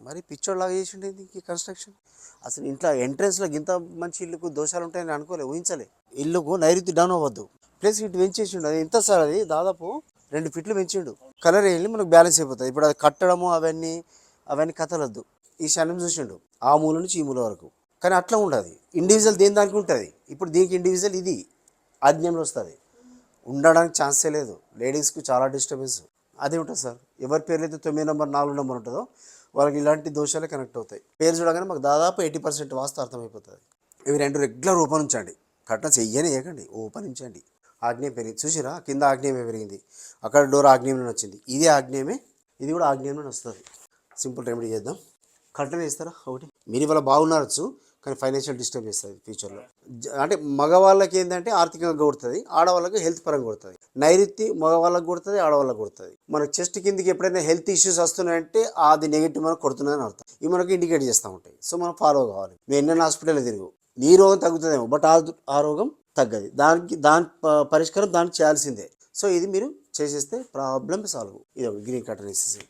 మరి పిచ్చోడ్లాగా చేసిండే ఈ కన్స్ట్రక్షన్. అసలు ఇంట్లో ఎంట్రెన్స్లో ఇంత మంచి ఇల్లుకు దోషాలు ఉంటాయని అనుకోలే, ఊహించలే. ఇల్లుకు నైరుతి డౌన్ అవ్వద్దు, ప్లస్ ఇటు పెంచేసిండు. అది ఎంత సార్, అది దాదాపు 2 ఫీట్లు పెంచిండు. కలర్ వేయాలి మనకు బ్యాలెన్స్ అయిపోతుంది. ఇప్పుడు అది కట్టడము అవన్నీ అవన్నీ కథలొద్దు. ఈ శనం చూసిండు ఆ మూల నుంచి ఈ మూల వరకు. కానీ అట్లా ఉండదు, ఇండివిజువల్ దేని దానికి ఉంటుంది. ఇప్పుడు దీనికి ఇండివిజువల్ ఇది ఆజ్ఞంలో వస్తుంది, ఉండడానికి ఛాన్సే లేదు. లేడీస్కి చాలా డిస్టర్బెన్స్. అదే ఉంటుంది సార్. ఎవరి పేర్లు అయితే 9 నెంబర్ 4 నెంబర్ ఉంటుందో వాళ్ళకి ఇలాంటి దోషాలే కనెక్ట్ అవుతాయి. పేరు చూడగానే మాకు దాదాపు 80% వాస్తు అర్థమైపోతుంది. ఇవి 2 రెగ్యులర్ ఓపెన్ ఉంచండి, కట్న చెయ్యనే వేయకండి, ఓపెన్ ఉంచండి. ఆగ్నేయం పెరిగింది చూసిరా, కింద ఆగ్నేయమే పెరిగింది, అక్కడ డోర్ ఆగ్నేయంలో వచ్చింది, ఇది ఆగ్నేయమే, ఇది కూడా ఆగ్నేయంలో వస్తుంది. సింపుల్ రెమెడీ చేద్దాం. కట్న వేస్తారా ఒకటి. మీరు ఇవాళ బాగున్నారచ్చు, కానీ ఫైనాన్షియల్ డిస్టర్బ్ చేస్తుంది ఫ్యూచర్లో. అంటే మగవాళ్ళకి ఏంటంటే ఆర్థికంగా కొడుతుంది, ఆడవాళ్ళకి హెల్త్ పరంగా కొడుతుంది. నైరుతి మగవాళ్ళకి కొడుతుంది, ఆడవాళ్ళకి కొడుతుంది. మనకు చెస్ట్ కిందికి ఎప్పుడైనా హెల్త్ ఇష్యూస్ వస్తున్నాయంటే అది నెగిటివ్ మనకు కొడుతుందని అర్థం. ఇవి మనకు ఇండికేట్ చేస్తూ ఉంటాయి. సో మనం ఫాలో కావాలి. మేము ఎన్నెన్న హాస్పిటల్లో తిరుగు, నీ రోగం తగ్గుతుందేమో, బట్ ఆ రోగం తగ్గదు. దాని పరిష్కారం దానికి చేయాల్సిందే. సో ఇది మీరు చేసేస్తే ప్రాబ్లమ్ సాల్వ్. ఇది గ్రీన్ కర్టన్ వేసేసి